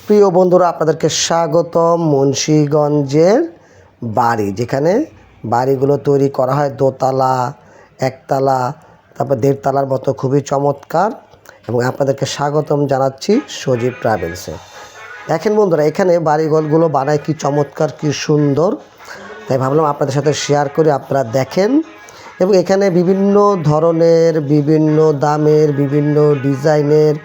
প্রিয় বন্ধুরা, আপনাদেরকে স্বাগতম মুন্সিগঞ্জের বাড়ি, যেখানে বাড়িগুলো তৈরি করা হয় দোতলা, একতলা, তারপর দেড়তলার মতো, খুবই চমৎকার। এবং আপনাদেরকে স্বাগতম জানাচ্ছি সজীব ট্রাভেলসে। দেখেন বন্ধুরা, এখানে বাড়িঘরগুলো বানায় কি চমৎকার, কি সুন্দর, তাই ভাবলাম আপনাদের সাথে শেয়ার করে আপনারা দেখেন। এবং এখানে বিভিন্ন ধরনের, বিভিন্ন দামের, বিভিন্ন ডিজাইনের,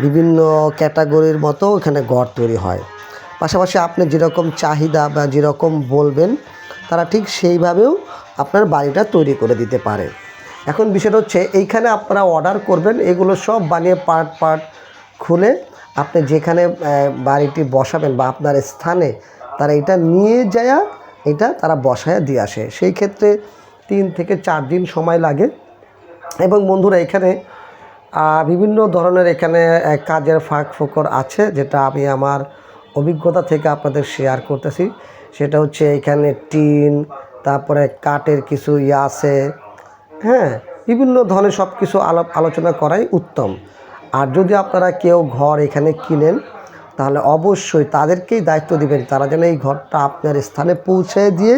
বিভিন্ন ক্যাটাগরির মতো এখানে ঘর তৈরি হয়। পাশাপাশি আপনি যেরকম চাহিদা বা যেরকম বলবেন, তারা ঠিক সেইভাবেও আপনার বাড়িটা তৈরি করে দিতে পারে। এখন বিষয়টা হচ্ছে, এইখানে আপনারা অর্ডার করবেন, এগুলো সব বানিয়ে পার্ট পার্ট খুলে আপনি যেখানে বাড়িটি বসাবেন বা আপনার স্থানে তারা এটা নিয়ে যায়, এটা তারা বসায় দিয়ে আসে। সেই ক্ষেত্রে 3 থেকে 4 দিন সময় লাগে। এবং বন্ধুরা, এখানে বিভিন্ন ধরনের এখানে কাজের ফাঁক ফোকর আছে, যেটা আমি আমার অভিজ্ঞতা থেকে আপনাদের শেয়ার করতেছি। সেটা হচ্ছে, এখানে টিন, তারপরে কাঠের কিছু আছে, হ্যাঁ, বিভিন্ন ধরনের সব কিছু আলোচনা করাই উত্তম। আর যদি আপনারা কেউ ঘর এখানে কিনেন, তাহলে অবশ্যই তাদেরকেই দায়িত্ব দিবেন, তারা যেন এই ঘরটা আপনার স্থানে পৌঁছে দিয়ে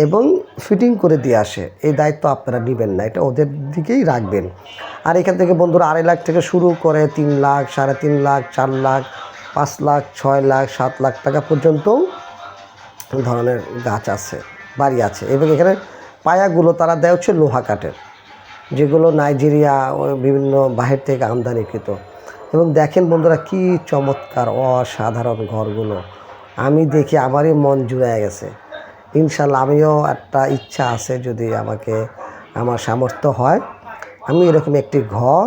এবং ফিটিং করে দিয়ে আসে। এই দায়িত্ব আপনারা নেবেন না, এটা ওদের দিকেই রাখবেন। আর এখান থেকে বন্ধুরা 2.5 লাখ থেকে শুরু করে 3 লাখ, 3.5 লাখ, 4 লাখ, 5 লাখ, 6 লাখ, 7 লাখ টাকা পর্যন্ত ধরনের গাছ আছে, বাড়ি আছে। এবং এখানে পায়াগুলো তারা দেয় হচ্ছে লোহা কাঠের, যেগুলো নাইজেরিয়া ও বিভিন্ন বাহির থেকে আমদানিকৃত। এবং দেখেন বন্ধুরা, কি চমৎকার, অসাধারণ ঘরগুলো। আমি দেখি আমারই মন জুড়ে গেছে। ইনশাল্লাহ আমিও একটা ইচ্ছা আছে, যদি আমার সামর্থ্য হয়, আমি এরকম একটি ঘর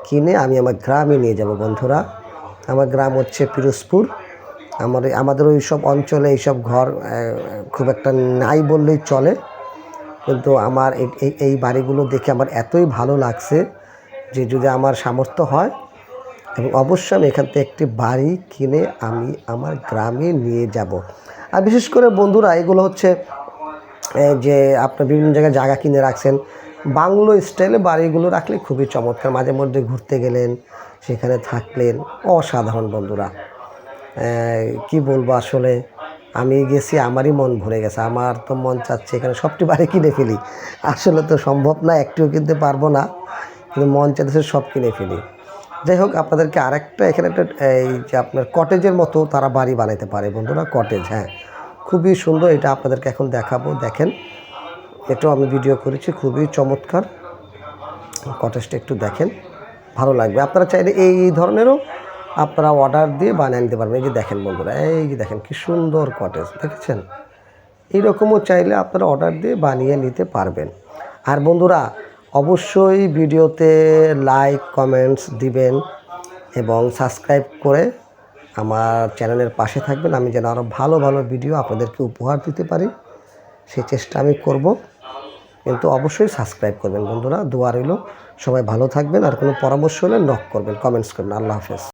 কিনে আমি আমার গ্রামে নিয়ে যাব। বন্ধুরা, আমার গ্রাম হচ্ছে পিরোজপুর। আমাদের ওই সব অঞ্চলে এইসব ঘর খুব একটা নাই বললেই চলে। কিন্তু আমার এই বাড়িগুলো দেখে আমার এতই ভালো লাগছে যে যদি আমার সামর্থ্য হয়, এবং অবশ্যই আমি এখান থেকে একটি বাড়ি কিনে আমি আমার গ্রামে নিয়ে যাব। আর বিশেষ করে বন্ধুরা, এগুলো হচ্ছে যে আপনার বিভিন্ন জায়গায় জায়গা কিনে রাখছেন, বাংলো স্টাইলে বাড়িগুলো রাখলে খুবই চমৎকার। মাঝে মধ্যে ঘুরতে গেলেন, সেখানে থাকলেন, অসাধারণ বন্ধুরা। কি বলবো, আসলে আমি গেছি, আমারই মন ভরে গেছে। আমার তো মন চাচ্ছে এখানে সবটি বাড়ি কিনে ফেলি। আসলে তো সম্ভব না, একটিও কিনতে পারবো না, কিন্তু মন চাচ্ছে সব কিনে ফেলি। যাই হোক, আপনাদেরকে আরেকটা এখানে একটা এই যে আপনার কটেজের মতো তারা বাড়ি বানাইতে পারে বন্ধুরা, কটেজ, হ্যাঁ, খুবই সুন্দর। এটা আপনাদেরকে এখন দেখাবো, দেখেন। এটাও আমি ভিডিও করেছি, খুবই চমৎকার কটেজটা, একটু দেখেন, ভালো লাগবে। আপনারা চাইলে এই ধরনেরও আপনারা অর্ডার দিয়ে বানিয়ে নিতে পারবেন। এই যে দেখেন বন্ধুরা, এই যে দেখেন কি সুন্দর কটেজ, দেখেছেন? এইরকমও চাইলে আপনারা অর্ডার দিয়ে বানিয়ে নিতে পারবেন। আর বন্ধুরা, অবশ্যই ভিডিওতে লাইক, কমেন্টস দিবেন এবং সাবস্ক্রাইব করে আমার চ্যানেলের পাশে থাকবেন। আমি যেন আরও ভালো ভালো ভিডিও আপনাদেরকে উপহার দিতে পারি, সেই চেষ্টা আমি করব। কিন্তু অবশ্যই সাবস্ক্রাইব করবেন বন্ধুরা, দোয়া রইল। সবাই ভালো থাকবেন। আর কোনো পরামর্শ হলে নক করবেন, কমেন্টস করবেন। আল্লাহ হাফেজ।